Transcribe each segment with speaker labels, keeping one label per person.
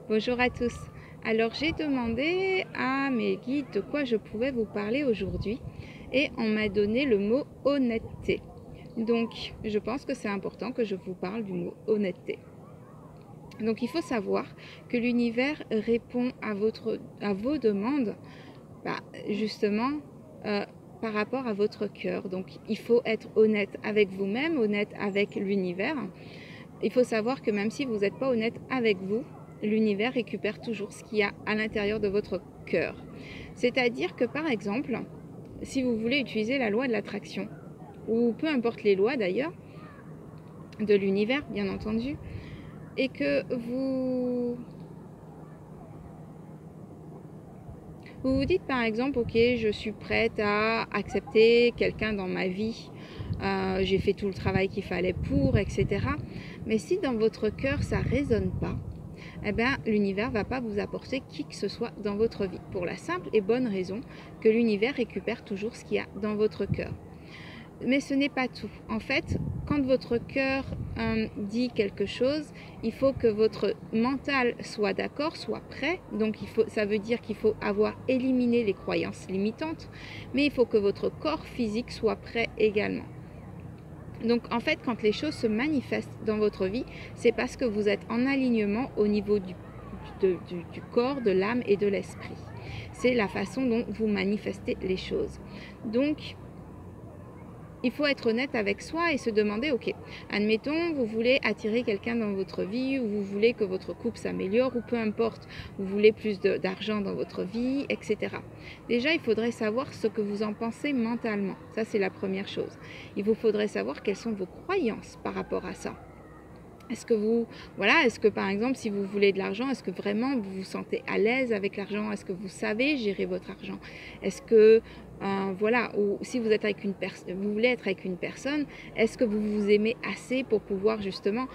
Speaker 1: Bonjour à tous. Alors j'ai demandé à mes guides de quoi je pouvais vous parler aujourd'hui et on m'a donné le mot honnêteté. Donc je pense que c'est important que je vous parle du mot honnêteté. Donc il faut savoir que l'univers répond à vos demandes bah, justement euh, par rapport à votre cœur. Donc il faut être honnête avec vous-même, honnête avec l'univers. Il faut savoir que même si vous n'êtes pas honnête avec vous, l'univers récupère toujours ce qu'il y a à l'intérieur de votre cœur. C'est-à-dire que par exemple, si vous voulez utiliser la loi de l'attraction, ou peu importe les lois d'ailleurs, de l'univers bien entendu, et que vous vous dites par exemple, ok, je suis prête à accepter quelqu'un dans ma vie, j'ai fait tout le travail qu'il fallait pour, etc. Mais si dans votre cœur ça ne résonne pas, eh bien, l'univers ne va pas vous apporter qui que ce soit dans votre vie. Pour la simple et bonne raison que l'univers récupère toujours ce qu'il y a dans votre cœur. Mais ce n'est pas tout. En fait, quand votre cœur dit quelque chose, il faut que votre mental soit d'accord, soit prêt. Donc ça veut dire qu'il faut avoir éliminé les croyances limitantes, mais il faut que votre corps physique soit prêt également. Donc en fait, quand les choses se manifestent dans votre vie, c'est parce que vous êtes en alignement au niveau du corps, de l'âme et de l'esprit. C'est la façon dont vous manifestez les choses. Donc, il faut être honnête avec soi et se demander, ok, admettons, vous voulez attirer quelqu'un dans votre vie, ou vous voulez que votre couple s'améliore, ou peu importe, vous voulez plus d'argent dans votre vie, etc. Déjà, il faudrait savoir ce que vous en pensez mentalement. Ça, c'est la première chose. Il vous faudrait savoir quelles sont vos croyances par rapport à ça. Est-ce que par exemple, si vous voulez de l'argent, est-ce que vraiment vous vous sentez à l'aise avec l'argent? Est-ce que vous savez gérer votre argent? Est-ce que, ou si vous êtes avec vous voulez être avec une personne, est-ce que vous vous aimez assez pour pouvoir justement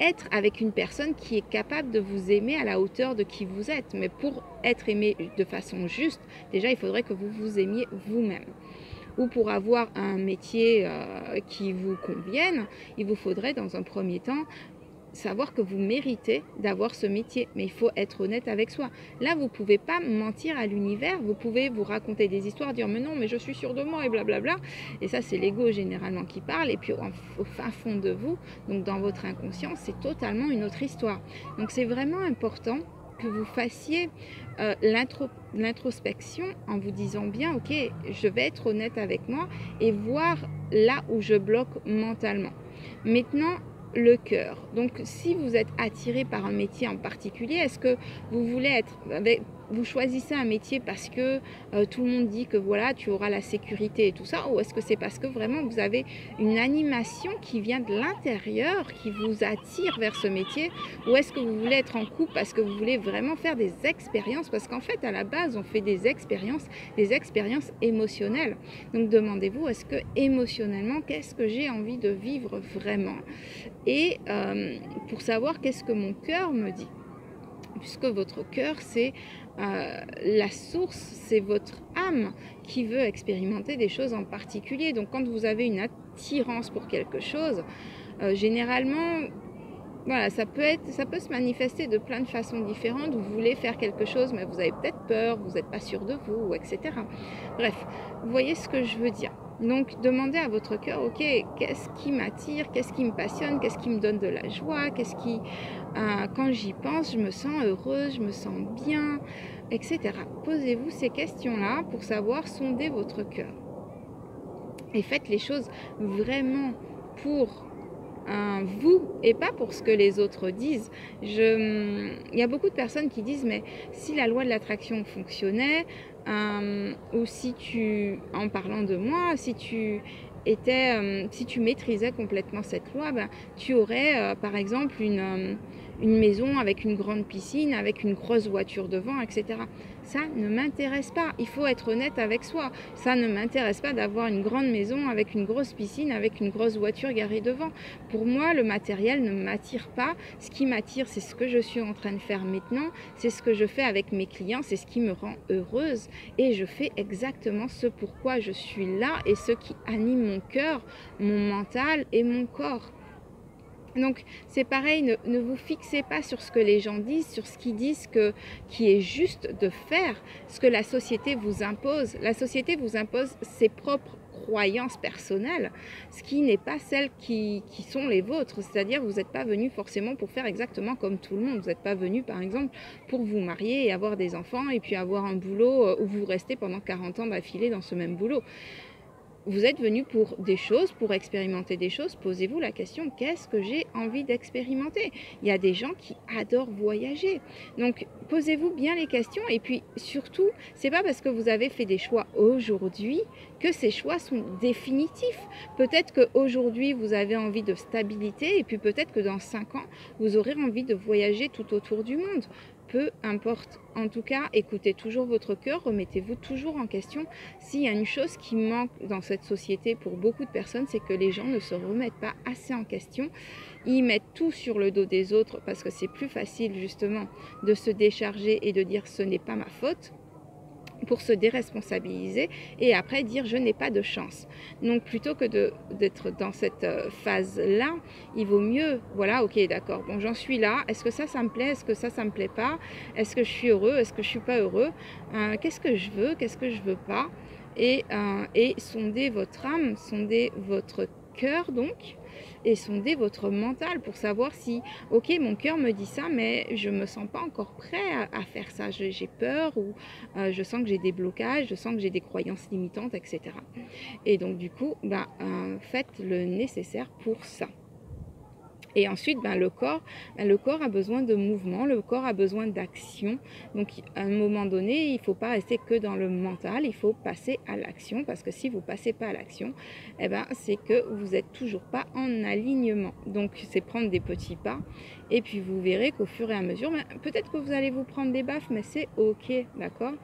Speaker 1: être avec une personne qui est capable de vous aimer à la hauteur de qui vous êtes? Mais pour être aimé de façon juste, déjà, il faudrait que vous vous aimiez vous-même. Ou pour avoir un métier qui vous convienne, il vous faudrait dans un premier temps savoir que vous méritez d'avoir ce métier. Mais il faut être honnête avec soi. Là, vous ne pouvez pas mentir à l'univers. Vous pouvez vous raconter des histoires, dire mais non, mais je suis sûre de moi et blablabla. Et ça, c'est l'ego généralement qui parle. Et puis au fin fond de vous, donc dans votre inconscient, c'est totalement une autre histoire. Donc c'est vraiment important que vous fassiez l'introspection en vous disant bien, ok, je vais être honnête avec moi et voir là où je bloque mentalement. Maintenant, le cœur. Donc, si vous êtes attiré par un métier en particulier, est-ce que vous voulez vous choisissez un métier parce que tout le monde dit que voilà, tu auras la sécurité et tout ça, ou est-ce que c'est parce que vraiment vous avez une animation qui vient de l'intérieur, qui vous attire vers ce métier, ou est-ce que vous voulez être en couple parce que vous voulez vraiment faire des expériences, parce qu'en fait, à la base, on fait des expériences émotionnelles. Donc, demandez-vous, est-ce que émotionnellement, qu'est-ce que j'ai envie de vivre vraiment? Et pour savoir qu'est-ce que mon cœur me dit, puisque votre cœur, c'est la source, c'est votre âme qui veut expérimenter des choses en particulier. Donc quand vous avez une attirance pour quelque chose, généralement, voilà, ça peut se manifester de plein de façons différentes. Vous voulez faire quelque chose, mais vous avez peut-être peur, vous n'êtes pas sûr de vous, etc. Bref, vous voyez ce que je veux dire. Donc, demandez à votre cœur, ok, qu'est-ce qui m'attire, qu'est-ce qui me passionne, qu'est-ce qui me donne de la joie, quand j'y pense, je me sens heureuse, je me sens bien, etc. Posez-vous ces questions-là pour savoir sonder votre cœur. Et faites les choses vraiment pour vous et pas pour ce que les autres disent. Il y a beaucoup de personnes qui disent mais si la loi de l'attraction fonctionnait, ou en parlant de moi, si tu maîtrisais complètement cette loi, tu aurais par exemple une maison avec une grande piscine, avec une grosse voiture devant, etc. Ça ne m'intéresse pas. Il faut être honnête avec soi. Ça ne m'intéresse pas d'avoir une grande maison avec une grosse piscine, avec une grosse voiture garée devant. Pour moi, le matériel ne m'attire pas. Ce qui m'attire, c'est ce que je suis en train de faire maintenant. C'est ce que je fais avec mes clients. C'est ce qui me rend heureuse. Et je fais exactement ce pourquoi je suis là et ce qui anime mon cœur, mon mental et mon corps. Donc c'est pareil, ne vous fixez pas sur ce que les gens disent, sur ce qu'ils disent qui est juste de faire, ce que la société vous impose. La société vous impose ses propres croyances personnelles, ce qui n'est pas celles qui sont les vôtres. C'est-à-dire vous n'êtes pas venu forcément pour faire exactement comme tout le monde. Vous n'êtes pas venu par exemple pour vous marier et avoir des enfants et puis avoir un boulot où vous restez pendant 40 ans d'affilée dans ce même boulot. Vous êtes venu pour des choses, pour expérimenter des choses. Posez-vous la question, qu'est-ce que j'ai envie d'expérimenter? Il y a des gens qui adorent voyager. Donc, posez-vous bien les questions. Et puis, surtout, c'est pas parce que vous avez fait des choix aujourd'hui que ces choix sont définitifs. Peut-être qu'aujourd'hui, vous avez envie de stabilité. Et puis, peut-être que dans 5 ans, vous aurez envie de voyager tout autour du monde. Peu importe. En tout cas, écoutez toujours votre cœur, remettez-vous toujours en question. S'il y a une chose qui manque dans cette société pour beaucoup de personnes, c'est que les gens ne se remettent pas assez en question. Ils mettent tout sur le dos des autres parce que c'est plus facile justement de se décharger et de dire ce n'est pas ma faute, pour se déresponsabiliser et après dire je n'ai pas de chance. Donc plutôt que d'être dans cette phase-là, il vaut mieux, voilà, ok, d'accord, bon, j'en suis là, est-ce que ça me plaît, est-ce que ça me plaît pas, est-ce que je suis heureux, est-ce que je suis pas heureux, qu'est-ce que je veux, qu'est-ce que je veux pas, et sondez votre âme, sondez votre cœur donc, et sondez votre mental pour savoir si, ok, mon cœur me dit ça, mais je me sens pas encore prêt à faire ça. J'ai peur ou je sens que j'ai des blocages, je sens que j'ai des croyances limitantes, etc. Et donc du coup, faites le nécessaire pour ça. Et ensuite, le corps a besoin de mouvement, le corps a besoin d'action. Donc, à un moment donné, il ne faut pas rester que dans le mental, il faut passer à l'action. Parce que si vous ne passez pas à l'action, c'est que vous n'êtes toujours pas en alignement. Donc, c'est prendre des petits pas. Et puis, vous verrez qu'au fur et à mesure, peut-être que vous allez vous prendre des baffes, mais c'est OK, d'accord?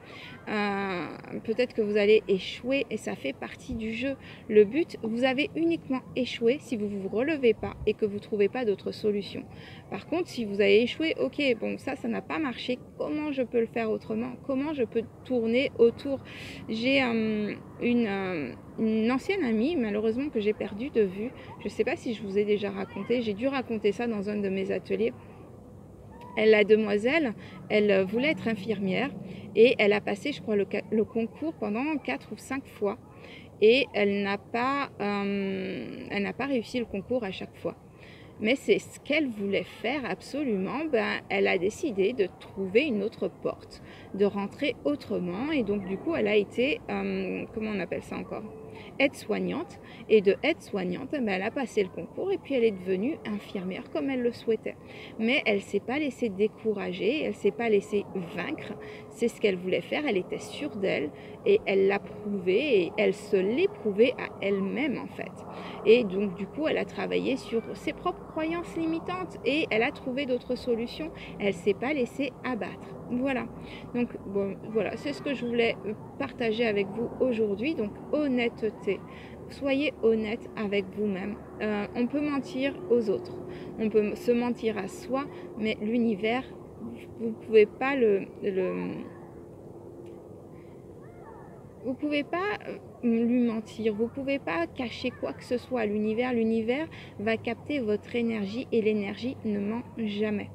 Speaker 1: Peut-être que vous allez échouer et ça fait partie du jeu. Le but, vous avez uniquement échoué si vous ne vous relevez pas et que vous ne trouvez pas d'autres solutions. Par contre, si vous avez échoué, ok, bon, ça n'a pas marché, comment je peux le faire autrement? Comment je peux tourner autour? J'ai une ancienne amie, malheureusement, que j'ai perdue de vue. Je ne sais pas si je vous ai déjà raconté, j'ai dû raconter ça dans un de mes ateliers. La demoiselle, elle voulait être infirmière et elle a passé, je crois, le concours pendant 4 ou 5 fois. Et elle n'a pas réussi le concours à chaque fois. Mais c'est ce qu'elle voulait faire absolument. Elle a décidé de trouver une autre porte, de rentrer autrement. Et donc, du coup, elle a été, comment on appelle ça encore? Aide-soignante. Et de aide-soignante, elle a passé le concours et puis elle est devenue infirmière comme elle le souhaitait. Mais elle ne s'est pas laissée décourager, elle ne s'est pas laissée vaincre. C'est ce qu'elle voulait faire, elle était sûre d'elle et elle l'a prouvé et elle se l'est prouvé à elle-même en fait. Et donc du coup, elle a travaillé sur ses propres croyances limitantes et elle a trouvé d'autres solutions. Elle ne s'est pas laissée abattre. Voilà. Donc bon, voilà, c'est ce que je voulais partager avec vous aujourd'hui. Donc honnêteté. Soyez honnête avec vous-même. On peut mentir aux autres, on peut se mentir à soi, mais l'univers, vous ne pouvez pas vous pouvez pas lui mentir, vous ne pouvez pas cacher quoi que ce soit à l'univers. L'univers va capter votre énergie et l'énergie ne ment jamais.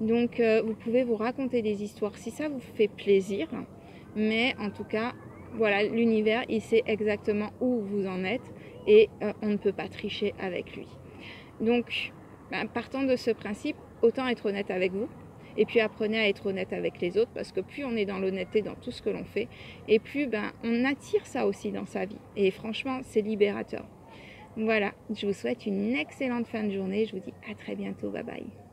Speaker 1: Donc vous pouvez vous raconter des histoires si ça vous fait plaisir, mais en tout cas, voilà, l'univers, il sait exactement où vous en êtes et on ne peut pas tricher avec lui. Donc, partant de ce principe, autant être honnête avec vous. Et puis apprenez à être honnête avec les autres parce que plus on est dans l'honnêteté dans tout ce que l'on fait, et plus on attire ça aussi dans sa vie. Et franchement, c'est libérateur. Voilà, je vous souhaite une excellente fin de journée. Je vous dis à très bientôt. Bye bye.